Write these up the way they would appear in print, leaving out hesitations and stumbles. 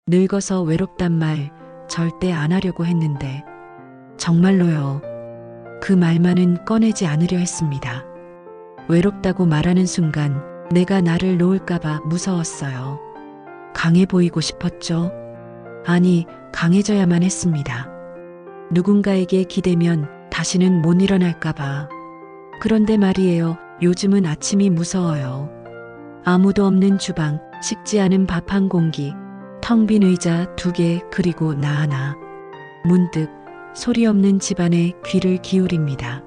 늙어서 외롭단 말 절대 안 하려고 했는데 정말로요. 그 말만은 꺼내지 않으려 했습니다. 외롭다고 말하는 순간 내가 나를 놓을까봐 무서웠어요. 강해 보이고 싶었죠. 아니, 강해져야만 했습니다. 누군가에게 기대면 다시는 못 일어날까봐. 그런데 말이에요. 요즘은 아침이 무서워요. 아무도 없는 주방, 식지 않은 밥 한 공기, 텅 빈 의자 2개, 그리고 나 하나. 문득 소리 없는 집안에 귀를 기울입니다.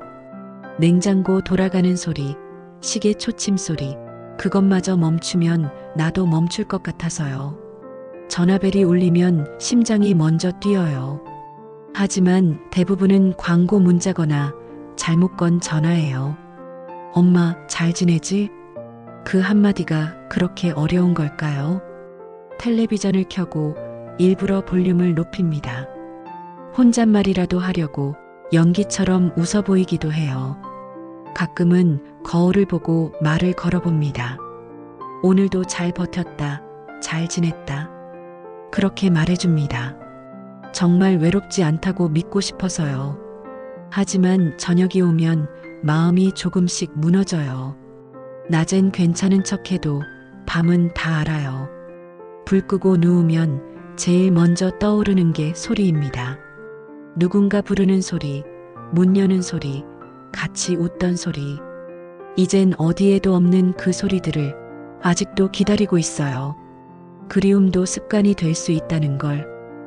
냉장고 돌아가는 소리, 시계 초침 소리, 그것마저 멈추면 나도 멈출 것 같아서요. 전화벨이 울리면 심장이 먼저 뛰어요. 하지만 대부분은 광고 문자거나 잘못 건 전화예요. 엄마, 잘 지내지? 그 한마디가 그렇게 어려운 걸까요? 텔레비전을 켜고 일부러 볼륨을 높입니다. 혼잣말이라도 하려고 연기처럼 웃어 보이기도 해요. 가끔은 거울을 보고 말을 걸어봅니다. 오늘도 잘 버텼다. 잘 지냈다. 그렇게 말해줍니다. 정말 외롭지 않다고 믿고 싶어서요. 하지만 저녁이 오면 마음이 조금씩 무너져요. 낮엔 괜찮은 척해도 밤은 다 알아요. 불 끄고 누우면 제일 먼저 떠오르는 게 소리입니다. 누군가 부르는 소리, 문 여는 소리, 같이 웃던 소리. 이젠 어디에도 없는 그 소리들을 아직도 기다리고 있어요. 그리움도 습관이 될 수 있다는 걸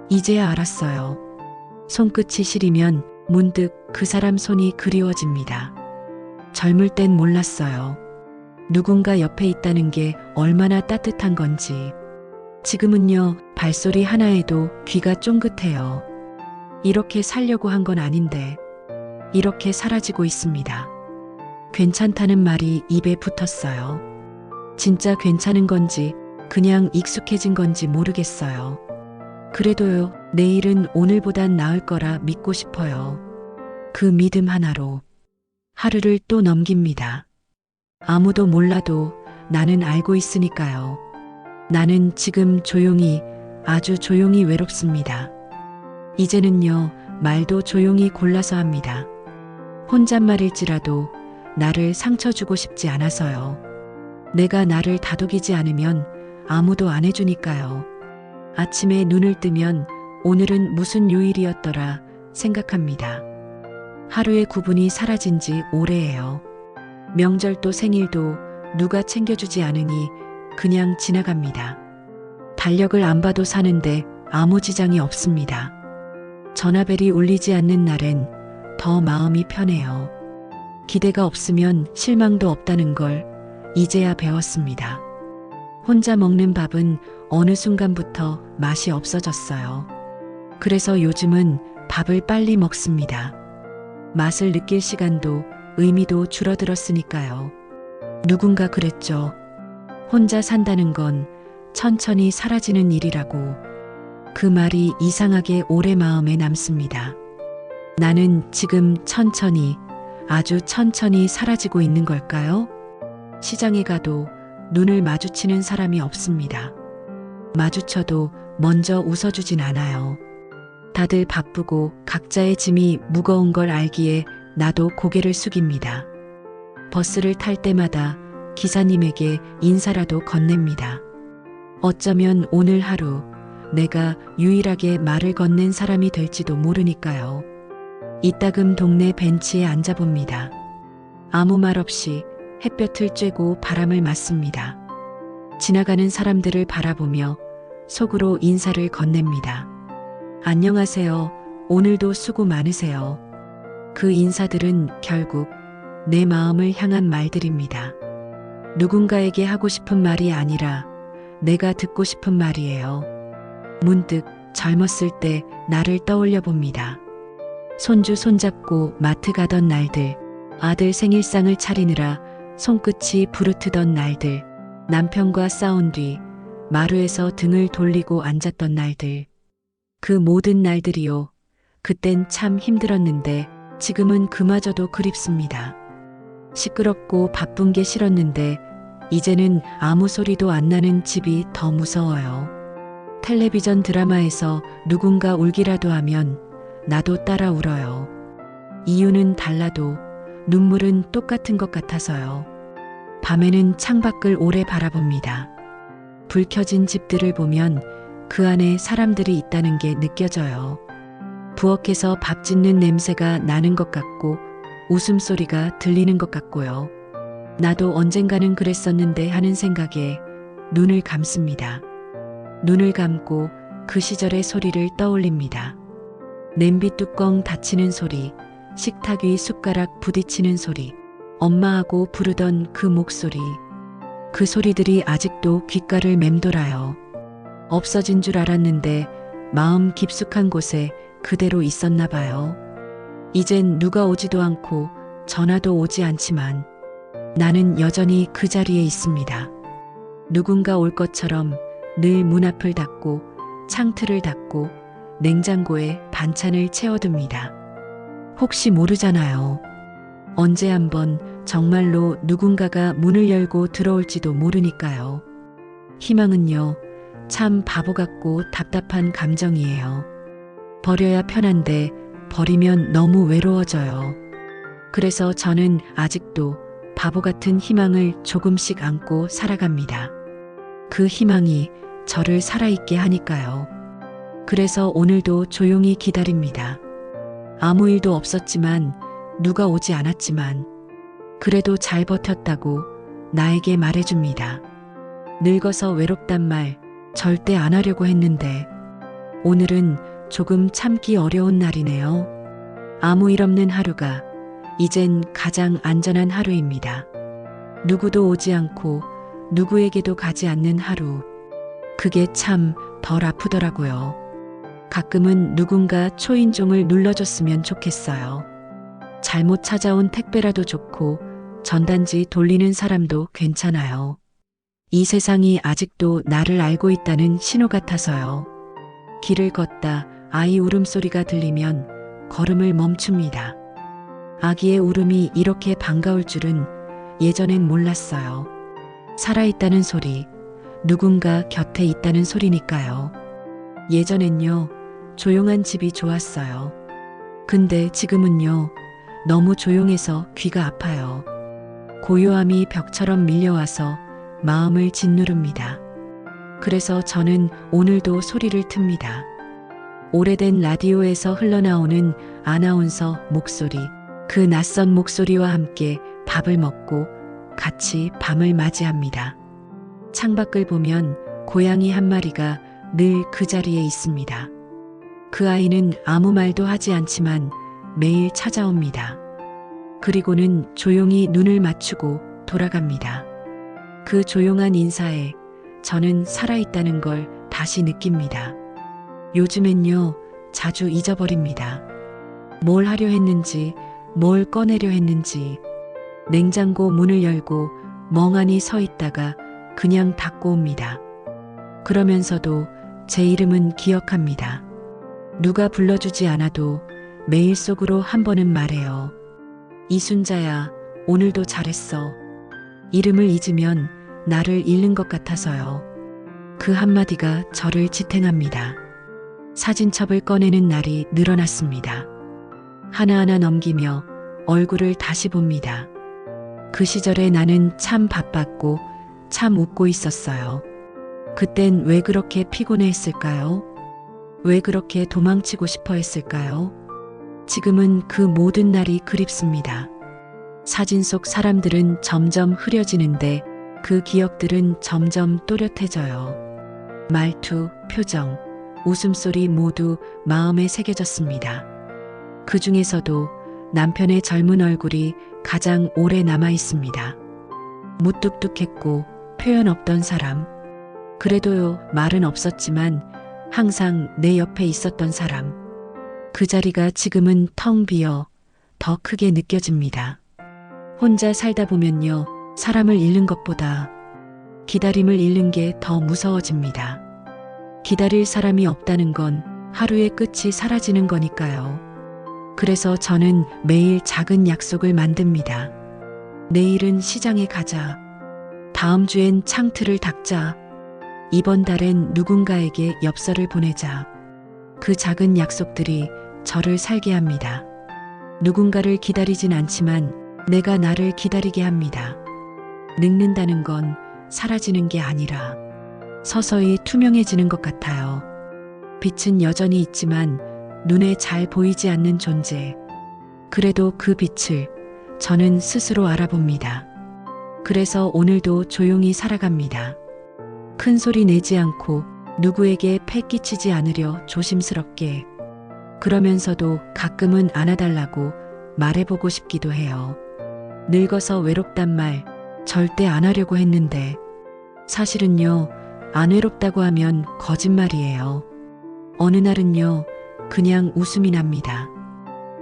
이제야 알았어요. 손끝이 시리면 문득 그 사람 손이 그리워집니다. 젊을 땐 몰랐어요. 누군가 옆에 있다는 게 얼마나 따뜻한 건지. 지금은요, 발소리 하나에도 귀가 쫑긋해요. 이렇게 살려고 한 건 아닌데, 이렇게 사라지고 있습니다. 괜찮다는 말이 입에 붙었어요. 진짜 괜찮은 건지, 그냥 익숙해진 건지 모르겠어요. 그래도요, 내일은 오늘보단 나을 거라 믿고 싶어요. 그 믿음 하나로 하루를 또 넘깁니다. 아무도 몰라도 나는 알고 있으니까요. 나는 지금 조용히, 아주 조용히 외롭습니다. 이제는요, 말도 조용히 골라서 합니다. 혼잣말일지라도 나를 상처 주고 싶지 않아서요. 내가 나를 다독이지 않으면 아무도 안 해주니까요. 아침에 눈을 뜨면 오늘은 무슨 요일이었더라 생각합니다. 하루의 구분이 사라진 지 오래예요. 명절도 생일도 누가 챙겨주지 않으니 그냥 지나갑니다. 달력을 안 봐도 사는데 아무 지장이 없습니다. 전화벨이 울리지 않는 날엔 더 마음이 편해요. 기대가 없으면 실망도 없다는 걸 이제야 배웠습니다. 혼자 먹는 밥은 어느 순간부터 맛이 없어졌어요. 그래서 요즘은 밥을 빨리 먹습니다. 맛을 느낄 시간도 의미도 줄어들었으니까요. 누군가 그랬죠. 혼자 산다는 건 천천히 사라지는 일이라고. 그 말이 이상하게 오래 마음에 남습니다. 나는 지금 천천히, 아주 천천히 사라지고 있는 걸까요? 시장에 가도 눈을 마주치는 사람이 없습니다. 마주쳐도 먼저 웃어주진 않아요. 다들 바쁘고 각자의 짐이 무거운 걸 알기에 나도 고개를 숙입니다. 버스를 탈 때마다 기사님에게 인사라도 건넵니다. 어쩌면 오늘 하루 내가 유일하게 말을 건넨 사람이 될지도 모르니까요. 이따금 동네 벤치에 앉아봅니다. 아무 말 없이 햇볕을 쬐고 바람을 맞습니다. 지나가는 사람들을 바라보며 속으로 인사를 건넵니다. 안녕하세요. 오늘도 수고 많으세요. 그 인사들은 결국 내 마음을 향한 말들입니다. 누군가에게 하고 싶은 말이 아니라 내가 듣고 싶은 말이에요. 문득 젊었을 때 나를 떠올려 봅니다. 손주 손잡고 마트 가던 날들, 아들 생일상을 차리느라 손끝이 부르트던 날들, 남편과 싸운 뒤 마루에서 등을 돌리고 앉았던 날들. 그 모든 날들이요. 그땐 참 힘들었는데 지금은 그마저도 그립습니다. 시끄럽고 바쁜 게 싫었는데 이제는 아무 소리도 안 나는 집이 더 무서워요. 텔레비전 드라마에서 누군가 울기라도 하면 나도 따라 울어요. 이유는 달라도 눈물은 똑같은 것 같아서요. 밤에는 창밖을 오래 바라봅니다. 불 켜진 집들을 보면 그 안에 사람들이 있다는 게 느껴져요. 부엌에서 밥 짓는 냄새가 나는 것 같고 웃음소리가 들리는 것 같고요. 나도 언젠가는 그랬었는데 하는 생각에 눈을 감습니다. 눈을 감고 그 시절의 소리를 떠올립니다. 냄비 뚜껑 닫히는 소리, 식탁 위 숟가락 부딪히는 소리, 엄마하고 부르던 그 목소리. 그 소리들이 아직도 귓가를 맴돌아요. 없어진 줄 알았는데 마음 깊숙한 곳에 그대로 있었나 봐요. 이젠 누가 오지도 않고 전화도 오지 않지만 나는 여전히 그 자리에 있습니다. 누군가 올 것처럼 늘 문 앞을 닫고 창틀을 닫고 냉장고에 반찬을 채워둡니다. 혹시 모르잖아요. 언제 한번 정말로 누군가가 문을 열고 들어올지도 모르니까요. 희망은요, 참 바보 같고 답답한 감정이에요. 버려야 편한데 버리면 너무 외로워져요. 그래서 저는 아직도 바보 같은 희망을 조금씩 안고 살아갑니다. 그 희망이 저를 살아있게 하니까요. 그래서 오늘도 조용히 기다립니다. 아무 일도 없었지만 누가 오지 않았지만 그래도 잘 버텼다고 나에게 말해줍니다. 늙어서 외롭단 말 절대 안 하려고 했는데 오늘은 조금 참기 어려운 날이네요. 아무 일 없는 하루가 이젠 가장 안전한 하루입니다. 누구도 오지 않고 누구에게도 가지 않는 하루. 그게 참 덜 아프더라고요. 가끔은 누군가 초인종을 눌러줬으면 좋겠어요. 잘못 찾아온 택배라도 좋고 전단지 돌리는 사람도 괜찮아요. 이 세상이 아직도 나를 알고 있다는 신호 같아서요. 길을 걷다 아이 울음소리가 들리면 걸음을 멈춥니다. 아기의 울음이 이렇게 반가울 줄은 예전엔 몰랐어요. 살아있다는 소리, 누군가 곁에 있다는 소리니까요. 예전엔요, 조용한 집이 좋았어요. 근데 지금은요, 너무 조용해서 귀가 아파요. 고요함이 벽처럼 밀려와서 마음을 짓누릅니다. 그래서 저는 오늘도 소리를 틉니다. 오래된 라디오에서 흘러나오는 아나운서 목소리, 그 낯선 목소리와 함께 밥을 먹고 같이 밤을 맞이합니다. 창밖을 보면 고양이 한 마리가 늘 그 자리에 있습니다. 그 아이는 아무 말도 하지 않지만 매일 찾아옵니다. 그리고는 조용히 눈을 맞추고 돌아갑니다. 그 조용한 인사에 저는 살아있다는 걸 다시 느낍니다. 요즘엔요, 자주 잊어버립니다. 뭘 하려 했는지, 뭘 꺼내려 했는지, 냉장고 문을 열고 멍하니 서 있다가 그냥 닫고 옵니다. 그러면서도 제 이름은 기억합니다. 누가 불러주지 않아도 매일 속으로 한 번은 말해요. 이순자야, 오늘도 잘했어. 이름을 잊으면 나를 잃는 것 같아서요. 그 한마디가 저를 지탱합니다. 사진첩을 꺼내는 날이 늘어났습니다. 하나하나 넘기며 얼굴을 다시 봅니다. 그 시절에 나는 참 바빴고 참 웃고 있었어요. 그땐 왜 그렇게 피곤해했을까요? 왜 그렇게 도망치고 싶어 했을까요? 지금은 그 모든 날이 그립습니다. 사진 속 사람들은 점점 흐려지는데 그 기억들은 점점 또렷해져요. 말투, 표정, 웃음소리 모두 마음에 새겨졌습니다. 그 중에서도 남편의 젊은 얼굴이 가장 오래 남아 있습니다. 무뚝뚝했고 표현 없던 사람. 그래도요, 말은 없었지만 항상 내 옆에 있었던 사람. 그 자리가 지금은 텅 비어 더 크게 느껴집니다. 혼자 살다 보면요, 사람을 잃는 것보다 기다림을 잃는 게 더 무서워집니다. 기다릴 사람이 없다는 건 하루의 끝이 사라지는 거니까요. 그래서 저는 매일 작은 약속을 만듭니다. 내일은 시장에 가자. 다음 주엔 창틀을 닦자. 이번 달엔 누군가에게 엽서를 보내자. 그 작은 약속들이 저를 살게 합니다. 누군가를 기다리진 않지만 내가 나를 기다리게 합니다. 늙는다는 건 사라지는 게 아니라 서서히 투명해지는 것 같아요. 빛은 여전히 있지만 눈에 잘 보이지 않는 존재. 그래도 그 빛을 저는 스스로 알아봅니다. 그래서 오늘도 조용히 살아갑니다. 큰 소리 내지 않고 누구에게 패 끼치지 않으려 조심스럽게. 그러면서도 가끔은 안아달라고 말해보고 싶기도 해요. 늙어서 외롭단 말 절대 안 하려고 했는데 사실은요, 안 외롭다고 하면 거짓말이에요. 어느 날은요, 그냥 웃음이 납니다.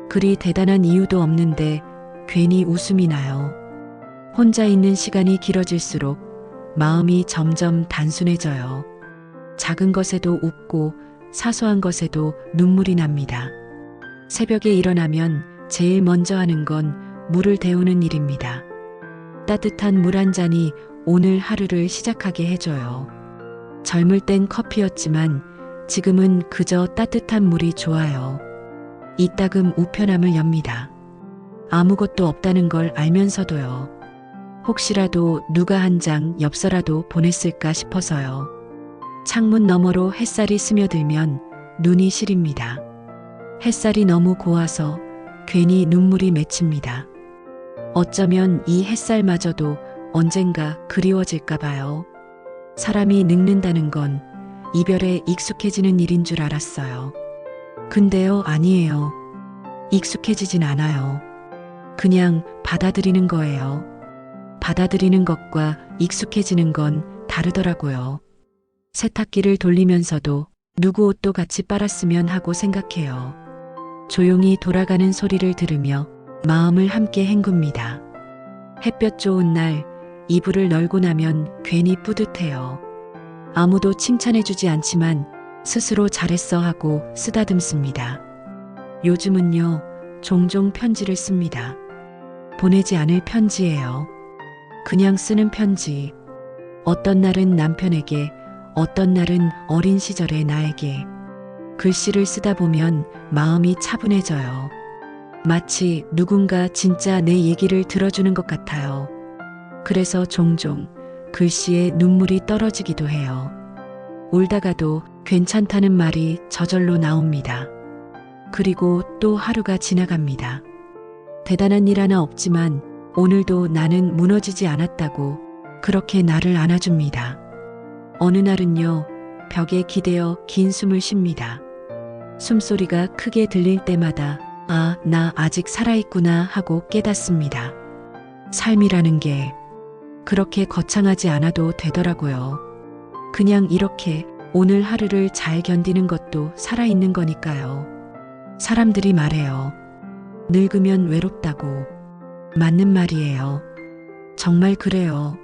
그리 대단한 이유도 없는데 괜히 웃음이 나요. 혼자 있는 시간이 길어질수록 마음이 점점 단순해져요. 작은 것에도 웃고 사소한 것에도 눈물이 납니다. 새벽에 일어나면 제일 먼저 하는 건 물을 데우는 일입니다. 따뜻한 물 한 잔이 오늘 하루를 시작하게 해줘요. 젊을 땐 커피였지만 지금은 그저 따뜻한 물이 좋아요. 이따금 우편함을 엽니다. 아무것도 없다는 걸 알면서도요. 혹시라도 누가 한 장 엽서라도 보냈을까 싶어서요. 창문 너머로 햇살이 스며들면 눈이 시립니다. 햇살이 너무 고와서 괜히 눈물이 맺힙니다. 어쩌면 이 햇살마저도 언젠가 그리워질까 봐요. 사람이 늙는다는 건 이별에 익숙해지는 일인 줄 알았어요. 근데요, 아니에요. 익숙해지진 않아요. 그냥 받아들이는 거예요. 받아들이는 것과 익숙해지는 건 다르더라고요. 세탁기를 돌리면서도 누구 옷도 같이 빨았으면 하고 생각해요. 조용히 돌아가는 소리를 들으며 마음을 함께 헹굽니다. 햇볕 좋은 날 이불을 널고 나면 괜히 뿌듯해요. 아무도 칭찬해주지 않지만 스스로 잘했어 하고 쓰다듬습니다. 요즘은요, 종종 편지를 씁니다. 보내지 않을 편지예요. 그냥 쓰는 편지. 어떤 날은 남편에게, 어떤 날은 어린 시절의 나에게. 글씨를 쓰다 보면 마음이 차분해져요. 마치 누군가 진짜 내 얘기를 들어주는 것 같아요. 그래서 종종 글씨에 눈물이 떨어지기도 해요. 울다가도 괜찮다는 말이 저절로 나옵니다. 그리고 또 하루가 지나갑니다. 대단한 일 하나 없지만 오늘도 나는 무너지지 않았다고 그렇게 나를 안아줍니다. 어느 날은요, 벽에 기대어 긴 숨을 쉽니다. 숨소리가 크게 들릴 때마다 아, 나 아직 살아있구나 하고 깨닫습니다. 삶이라는 게 그렇게 거창하지 않아도 되더라고요. 그냥 이렇게 오늘 하루를 잘 견디는 것도 살아있는 거니까요. 사람들이 말해요. 늙으면 외롭다고. 맞는 말이에요. 정말 그래요.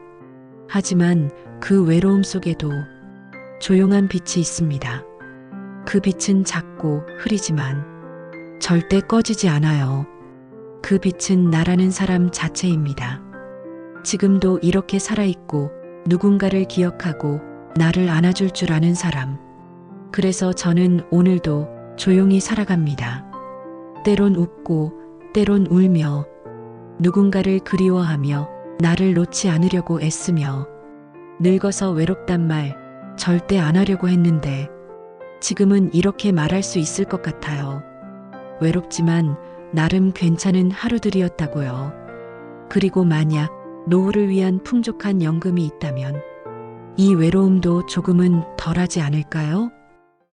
하지만 그 외로움 속에도 조용한 빛이 있습니다. 그 빛은 작고 흐리지만 절대 꺼지지 않아요. 그 빛은 나라는 사람 자체입니다. 지금도 이렇게 살아있고 누군가를 기억하고 나를 안아줄 줄 아는 사람. 그래서 저는 오늘도 조용히 살아갑니다. 때론 웃고 때론 울며 누군가를 그리워하며 나를 놓지 않으려고 애쓰며 늙어서 외롭단 말 절대 안 하려고 했는데 지금은 이렇게 말할 수 있을 것 같아요. 외롭지만 나름 괜찮은 하루들이었다고요. 그리고 만약 노후를 위한 풍족한 연금이 있다면 이 외로움도 조금은 덜하지 않을까요?